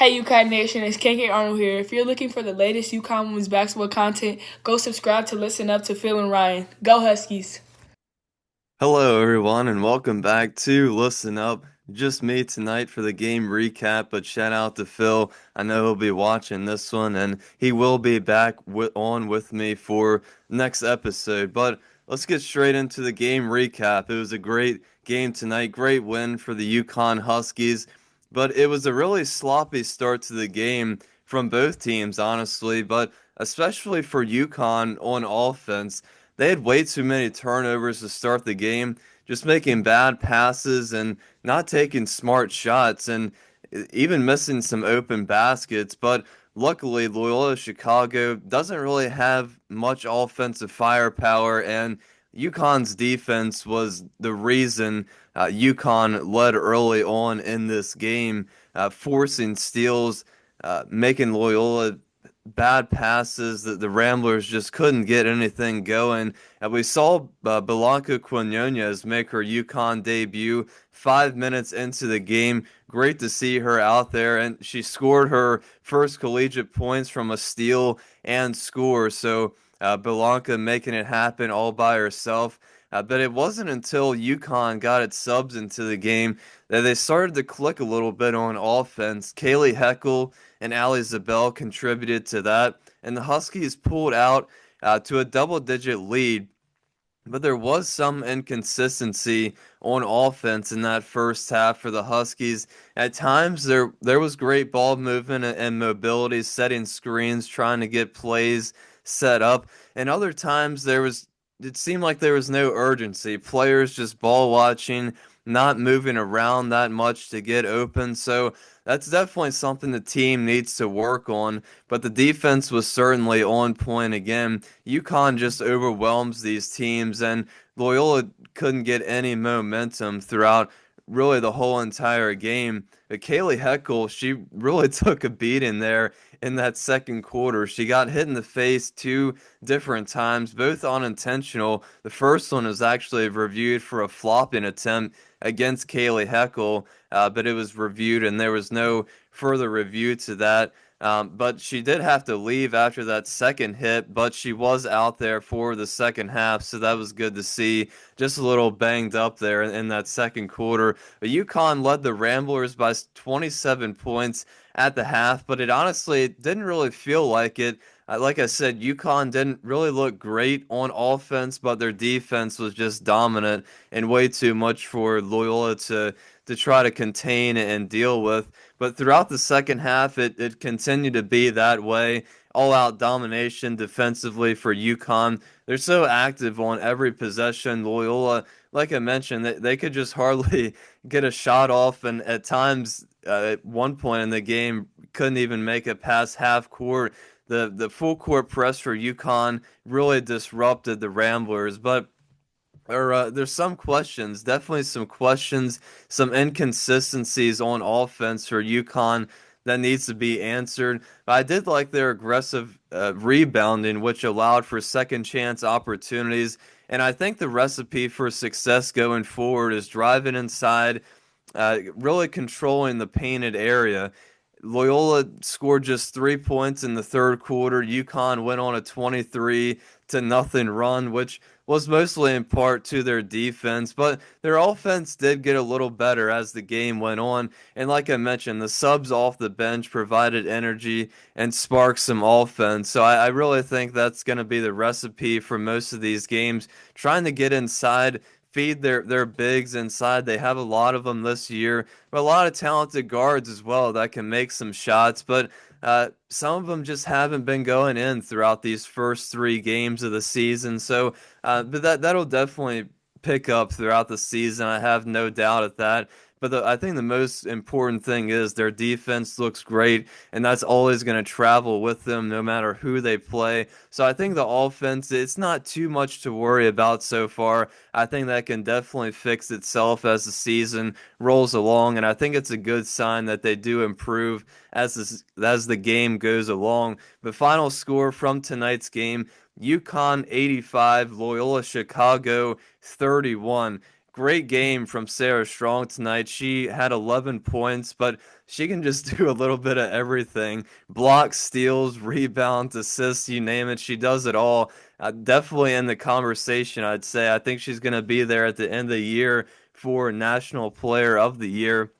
Hey Uconn Nation, it's KK Arnold here. If you're looking for the latest Uconn women's basketball content, go subscribe to listen up to Phil and Ryan. Go Huskies! Hello, everyone, and welcome back to Listen Up. Just me tonight for the game recap, but shout out to Phil. I know he'll be watching this one, and he will be back on with me for next episode. But let's get straight into the game recap. It was a great game tonight, great win for the Uconn Huskies, but it was a really sloppy start to the game from both teams, honestly, but especially for Uconn on offense. They had way too many turnovers to start the game, just making bad passes and not taking smart shots and even missing some open baskets. But luckily, Loyola Chicago doesn't really have much offensive firepower, and UConn's defense was the reason UConn led early on in this game, forcing steals, making Loyola bad passes that the Ramblers just couldn't get anything going. And we saw Blanca Quinones make her Uconn debut 5 minutes into the game. Great to see her out there, and she scored her first collegiate points from a steal and score. So Blanca making it happen all by herself. But it wasn't until UConn got its subs into the game that they started to click a little bit on offense. Kaylee Heckel and Ali Zabel contributed to that, and the Huskies pulled out to a double-digit lead. But there was some inconsistency on offense in that first half for the Huskies. At times, there was great ball movement and mobility, setting screens, trying to get plays set up. And other times, it seemed like there was no urgency. Players just ball watching, not moving around that much to get open. So that's definitely something the team needs to work on. But the defense was certainly on point again. UConn just overwhelms these teams, and Loyola couldn't get any momentum throughout really the whole entire game. But Kaylee Heckel, she really took a beating there in that second quarter. She got hit in the face two different times, both unintentional. The first one was actually reviewed for a flopping attempt against Kaylee Heckel, but it was reviewed and there was no further review to that. But she did have to leave after that second hit, but she was out there for the second half, so that was good to see. Just a little banged up there in that second quarter. But UConn led the Ramblers by 27 points at the half, but it honestly didn't really feel like it. Like I said, UConn didn't really look great on offense, but their defense was just dominant and way too much for Loyola to try to contain and deal with. But throughout the second half, it continued to be that way. All out domination defensively for UConn. They're so active on every possession. Loyola, like I mentioned, they could just hardly get a shot off, and at times, at one point in the game, couldn't even make it past half court. The full court press for UConn really disrupted the Ramblers, but there's some questions, definitely some questions, some inconsistencies on offense for UConn that needs to be answered. But I did like their aggressive rebounding, which allowed for second chance opportunities. And I think the recipe for success going forward is driving inside, really controlling the painted area. Loyola scored just 3 points in the third quarter. UConn went on a 23 to nothing run, which was mostly in part to their defense, but their offense did get a little better as the game went on. And like I mentioned, the subs off the bench provided energy and sparked some offense. So I really think that's going to be the recipe for most of these games, trying to get inside, feed their bigs inside. They have a lot of them this year, but a lot of talented guards as well that can make some shots. But some of them just haven't been going in throughout these first three games of the season. So, but that'll definitely pick up throughout the season. I have no doubt at that. But I think the most important thing is their defense looks great, and that's always going to travel with them no matter who they play. So I think the offense, it's not too much to worry about so far. I think that can definitely fix itself as the season rolls along, and I think it's a good sign that they do improve as the game goes along. The final score from tonight's game: UConn 85, Loyola Chicago 31. great game from Sarah Strong tonight. She had 11 points, but she can just do a little bit of everything. Blocks, steals, rebounds, assists, you name it. She does it all. Definitely in the conversation, I'd say. I think she's going to be there at the end of the year for National Player of the Year.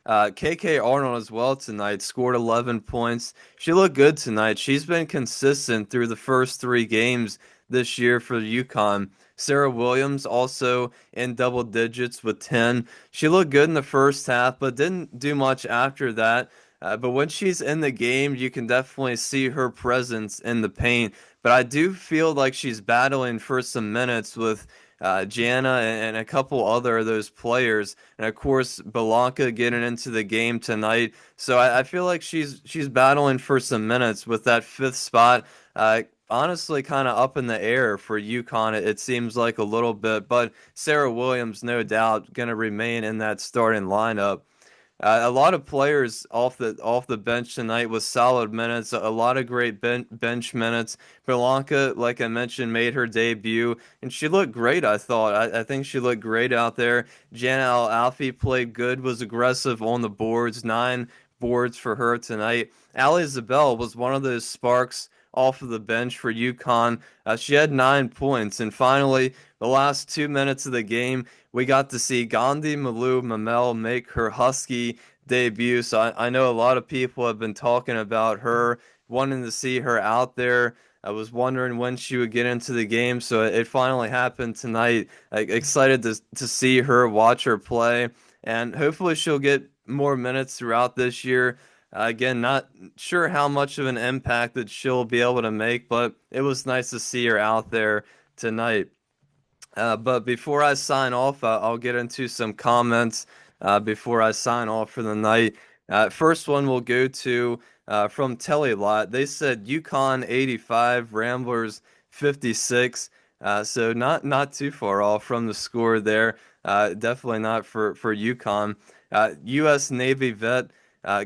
KK Arnold as well tonight scored 11 points. She looked good tonight. She's been consistent through the first three games this year for Uconn. Sarah Williams also in double digits with 10. She looked good in the first half, but didn't do much after that. But when she's in the game, you can definitely see her presence in the paint. But I do feel like she's battling for some minutes with Jana and a couple other of those players, and of course Belanca getting into the game tonight. So I feel like she's battling for some minutes with that fifth spot. Honestly, kind of up in the air for UConn. It seems like a little bit, but Sarah Williams, no doubt, going to remain in that starting lineup. A lot of players off the bench tonight with solid minutes. A lot of great bench minutes. Blanca, like I mentioned, made her debut, and she looked great. I thought. I think she looked great out there. Jana Alfie played good, was aggressive on the boards. 9 boards for her tonight. Ali Zabel was one of those sparks off of the bench for UConn. She had 9 points, and finally, the last 2 minutes of the game, we got to see Gandhi Malu Mamel make her Husky debut. So I know a lot of people have been talking about her, wanting to see her out there. I was wondering when she would get into the game, so it finally happened tonight. Excited to see her, watch her play, and hopefully she'll get more minutes throughout this year. Again, not sure how much of an impact that she'll be able to make, but it was nice to see her out there tonight. But before I sign off, I'll get into some comments before I sign off for the night. First one will go to from Telelot. They said Yukon 85, Ramblers 56. So not too far off from the score there. Definitely not for Yukon. U.S. Navy vet.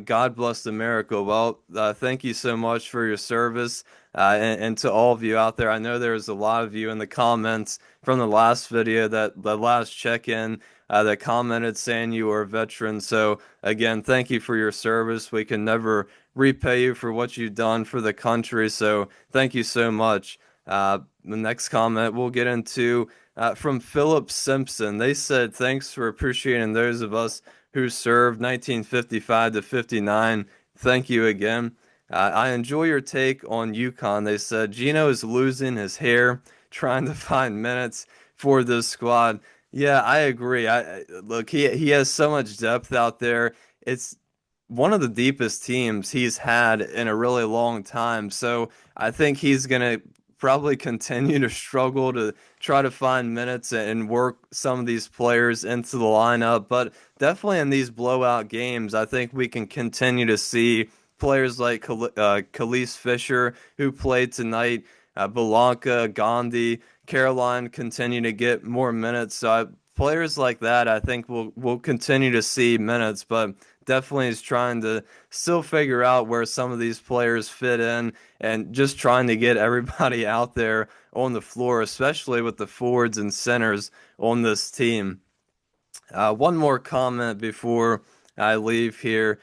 God bless America. Well, thank you so much for your service. And to all of you out there, I know there's a lot of you in the comments from the last video, that the last check-in, that commented saying you were a veteran. So again, thank you for your service. We can never repay you for what you've done for the country. So thank you so much. The next comment we'll get into from Philip Simpson. They said, thanks for appreciating those of us who served 1955 to 59. Thank you again. I enjoy your take on UConn. They said Gino is losing his hair trying to find minutes for this squad. Yeah, I agree. Look, he has so much depth out there. It's one of the deepest teams he's had in a really long time. So I think he's gonna probably continue to struggle to try to find minutes and work some of these players into the lineup. But definitely in these blowout games, I think we can continue to see players like Khalees Fisher, who played tonight, Belanca, Gandhi, Caroline continue to get more minutes. So players like that, I think we'll continue to see minutes, but definitely is trying to still figure out where some of these players fit in and just trying to get everybody out there on the floor, especially with the forwards and centers on this team. One more comment before I leave here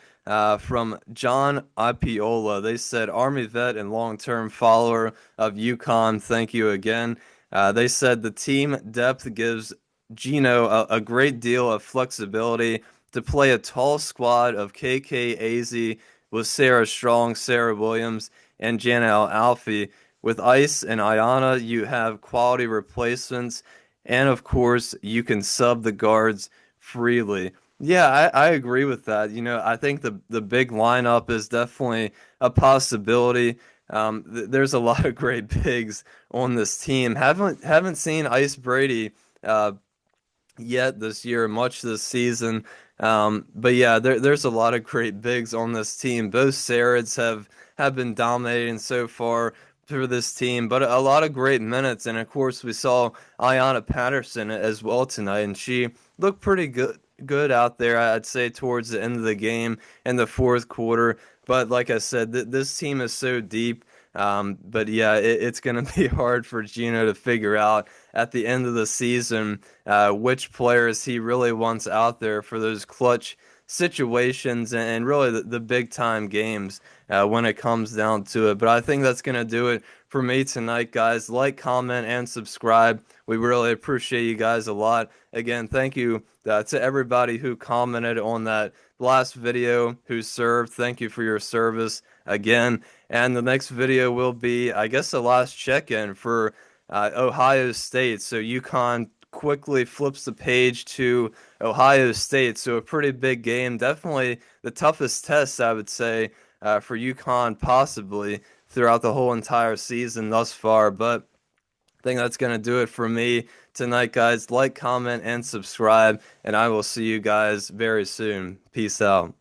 from John Ipiola. They said, Army vet and long-term follower of UConn, thank you again. They said the team depth gives Gino a great deal of flexibility to play a tall squad of KK AZ with Sarah Strong, Sarah Williams, and Janelle Alfie. With Ice and Ayana, you have quality replacements, and of course, you can sub the guards freely. Yeah, I agree with that. I think the big lineup is definitely a possibility. There's a lot of great bigs on this team. Haven't seen Ice Brady yet this year, much this season. But yeah, there's a lot of great bigs on this team. Both Sarahs have been dominating so far for this team, but a lot of great minutes. And of course, we saw Ayanna Patterson as well tonight, and she looked pretty good out there, I'd say, towards the end of the game in the fourth quarter. But like I said, this team is so deep. But yeah, it's going to be hard for Gino to figure out at the end of the season which players he really wants out there for those clutch situations and really the big time games when it comes down to it. But I think that's going to do it for me tonight, guys. Like, comment, and subscribe. We really appreciate you guys a lot. Again, thank you to everybody who commented on that last video, who served. Thank you for your service again. And the next video will be, I guess, the last check-in for Ohio State. So UConn quickly flips the page to Ohio State. So a pretty big game. Definitely the toughest test, I would say, for UConn possibly throughout the whole entire season thus far. But I think that's going to do it for me tonight, guys. Like, comment, and subscribe, and I will see you guys very soon. Peace out.